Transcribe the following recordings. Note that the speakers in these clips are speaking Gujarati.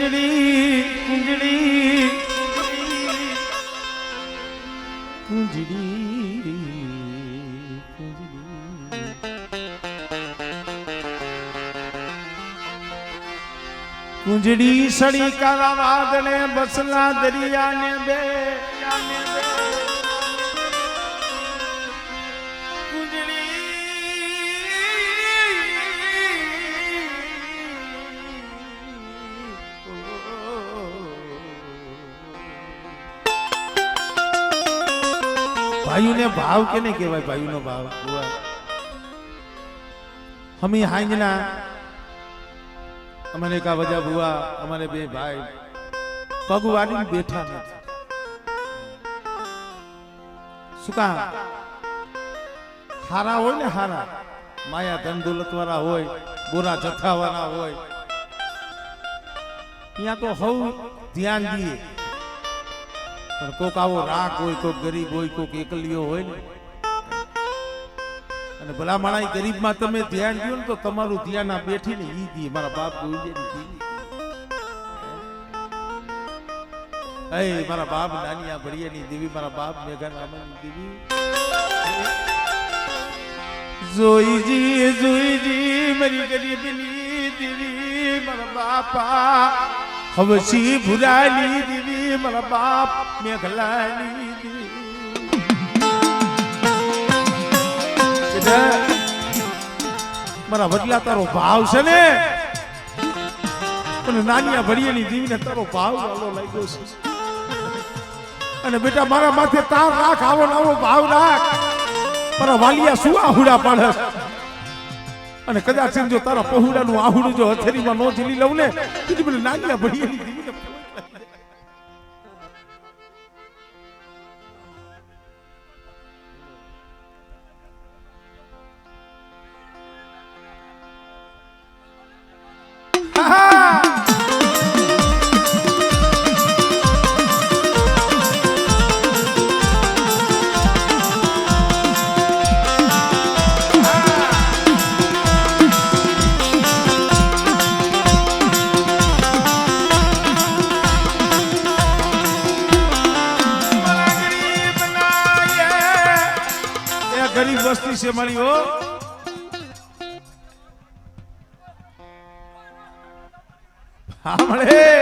કુંજડી કુંજડી કુંજડી કુંજડી સડી કાળા વાદળે બસલા દરિયાને બે ભાઈઓ ને ભાવ કે નહીં કહેવાય ભાઈઓ નો ભાવ હમી હાંજના અમારે કા વજા બુઆ અમારે બે ભાઈ પગવાડી બેઠા નથી શું કા હારા હોય ને હારા માયા ધન દોલત વાળા હોય બોરા જથ્થા વાળા હોય ત્યાં તો હવ ધ્યાન દઈએ પણ કોક આવો રાખ હોય કોક ગરીબ હોય કોક એકલીઓ હોય ને અને ભલા માણા ગરીબ માં તમે ધ્યાન દો ને તો તમારું ધ્યાન આ બેઠી ને ઈ દી મારા બાપ જોઈ દે મારા બાપ નાની આ ભડિયાની દેવી મારા બાપ મેઘા રામાની દેવી જોઈજી મારી ગરીબની દેવી મારા બાપા હવસી ભુરાની દેવી મારા બાપ મેઘલાની મારા વડલા તારો ભાવ છે ને અને નાની ભડિયાની દેવીને તારો ભાવ વાલો લાગ્યો છે અને બેટા મારા માથે તાર રાખ આવો આવો ભાવ રાખ મારા વાલિયા શું આહુડા પાડે અને કદાચ જો તારા પહોળાનું આહુડું જો હથેરીમાં નો ઝીલી લઉં ને તો પેલી નાની ભડિયાની દેવીને गरीब वस्ती से मरी हो हमरे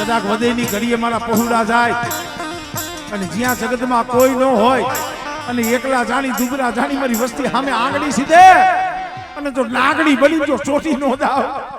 કદાચ વધેની ઘડીએ મારા પહોળા જાય અને જ્યાં જગતમાં કોઈ ન હોય અને એકલા જાણી દુબરા જાણી મારી વસ્તી સામે આંગળી સીધે અને જો લાગણી બની જો ચોટી નો દાવ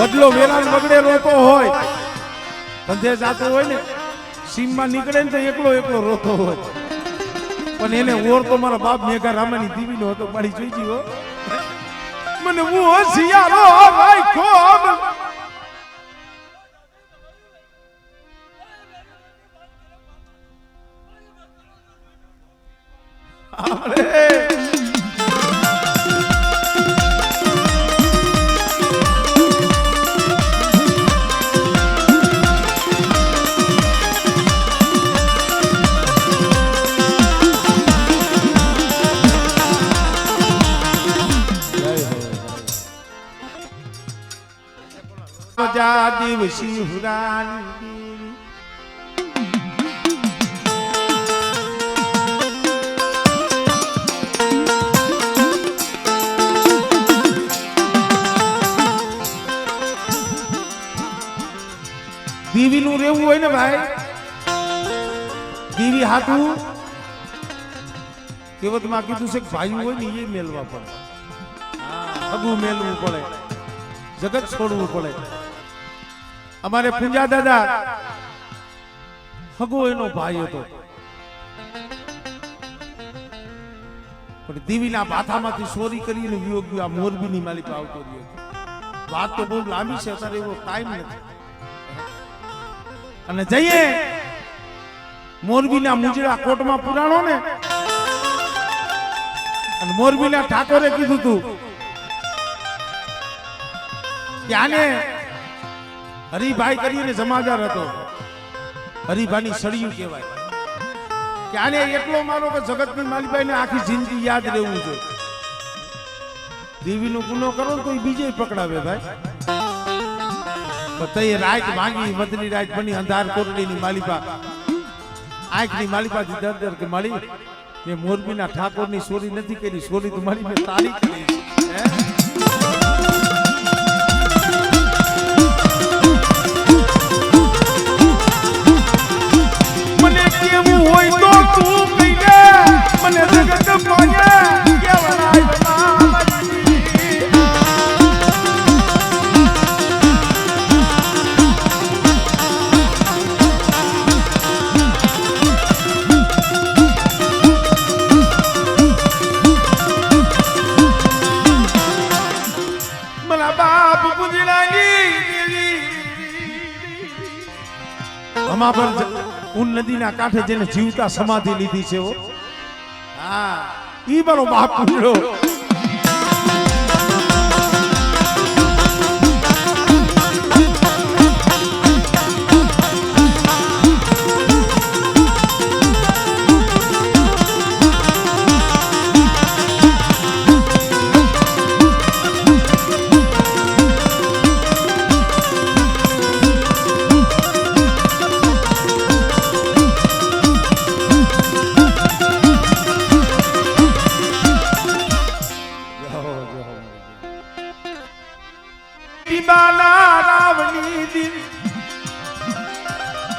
વડલો વેરાન બગડે રોતો હોય ધંધે જાતો હોય ને સીમમાં નીકળે ને તો એકલો એકલો રોતો હોય પણ એને ઓર તો મારા બાપ મેઘા રામાની દીવી નો હતો મારી જોઈ જીવો મને હું હોશિયારો ભાઈ ખોબ જા દિવસી હુરાની દીવી નું રહેવું હોય ને ભાઈ, દીવી હાથું કેવતમાં કીધું છે કે ભાઈ હોય ને એ મેલવા પડે, અગું મેલવું પડે, જગત છોડવું પડે. અમારે પૂંજા દાદા હગો એનો ભાઈ હતો, પણ દીવીના બાથામાંથી ચોરી કરીને વિયોગ ગયો. આ મોરબીની માલિકા આવતો રહ્યો. વાત તો બહુ લાંબી છે, અત્યારે એવો ટાઈમ નથી. અને જઈએ મોરબીના મુજરા કોટમાં પુરાણો ને, અને મોરબીના ઠાકોરે કીધું તું કે આને હરિભાઈ કરીને જમાદાર હતો, હરિભાઈની સળિયું કહેવાય, કે આને એટલો મારો કે જગતની માલિકાઈને આખી જિંદગી યાદ રહેવું જોઈએ. દેવીનો ગુનો કરો તો એ બીજે પકડાવે ભાઈ. તઈ રાત માંગી મધની રાત બની અંધાર કોરડીની માલિકા, આંખની માલિકાથી દર દર કે માળી મેં મોરબીના ઠાકોરની ચોરી નથી કરી, ચોરી તો મારી મેં તારી કરી. મને કેવું હોય તો તું કહી દે, મને જગત માયા કેવડાય ઉન નદીના કાંઠે જેને જીવતા સમાધિ લીધી છે. હા, ઈ મારો બાપ પૂજ્યો.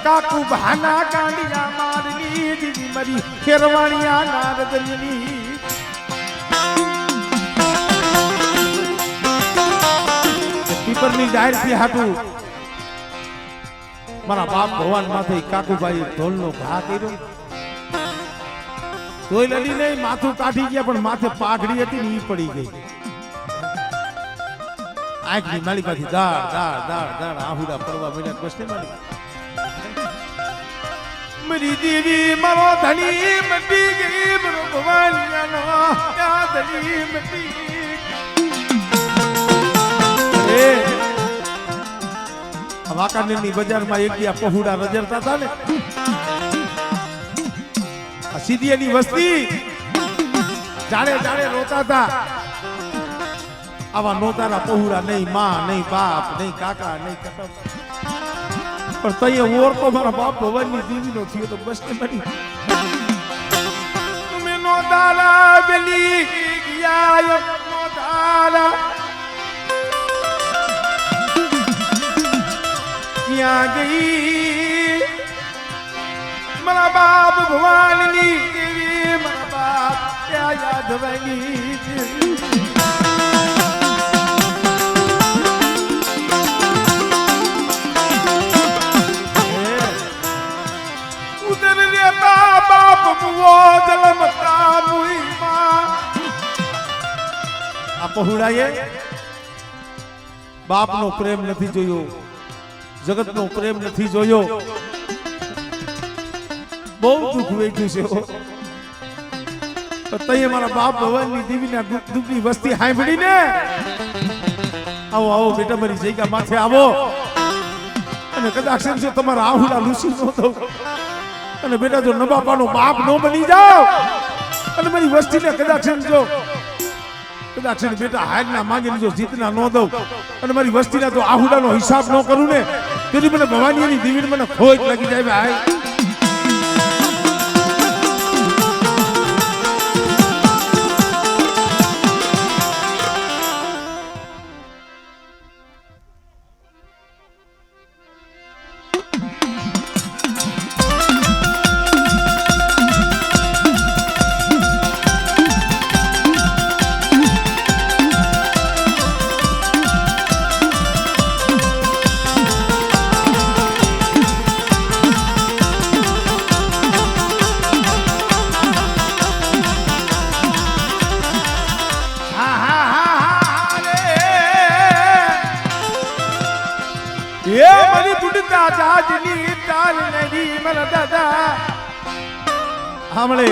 કાકુ ભાના કાંડિયા મારની દીદી મરી ખેરવાણિયા નારદની. પીપરની ડાયર થી હાટું મારા બાપ ભગવાન માથે કાકુભાઈ ઢોલનો ઘા કર્યો. તોય લડી નહીં, માથું કાઢી ગયા, પણ માથે પાઘડી હતી ને ઈ પડી ગઈ. આંખની માલિકાથી દાળ દાળ દાળ દાળ આહુડા પડવા મળ્યા. કૃષ્ણ માલિકા મરી દેવી મારો ધણી મટી ગઈ, મારો ભવાનિયાનો ધણી મટી ગઈ. વાંકાનેરની બજારમાં એક દી પહોળા રજરતા હતા ને, આ સીધીની વસ્તી જાડે જાડે રોતા હતા. આવા નોતારા પહોળા નહીં, માં નહીં, બાપ નહીં, કાકા નહીં, કટમ. પણ તઈએ ઓર તો મારા બાપ ભવનની દેવીનો થયો તો બસ ને બની. તમે નોતારા બેલી ગયા, નોતારા ક્યાં ગઈ મારા બાપ ભવાનની દેવી, મારા બાપ ક્યાં યાદ વાગી. પહોળાએ બાપનો પ્રેમ નથી જોયો, જગતનો પ્રેમ નથી જોયો. બહુ દુઃખ વેઠ્યું છે. તઈએ મારા બાપ ભવનની દેવીના દુઃખની વસ્તી સાંભળી ને, આવો આવો બેટા મારી જગ્યા માથે આવો, અને કદાચ સમજો તમારા આહુડા લૂસી ન દઉં, અને બેટા જો નબાપાનો બાપ ન બની જાઓ, અને મારી વસ્તીને કદાચ સમજો કદાચ છે ને બેટા હાજના માંગીને જો જીતના ન દઉં અને મારી વસ્તીના તો આહુડાનો હિસાબ ન કરું ને તેથી મને ભવાનીની દેવીને મને ખોજ લાગી જાય ભાઈ. એ મારી બુડતા જાજની તાલ નડી મન દાદા હામળે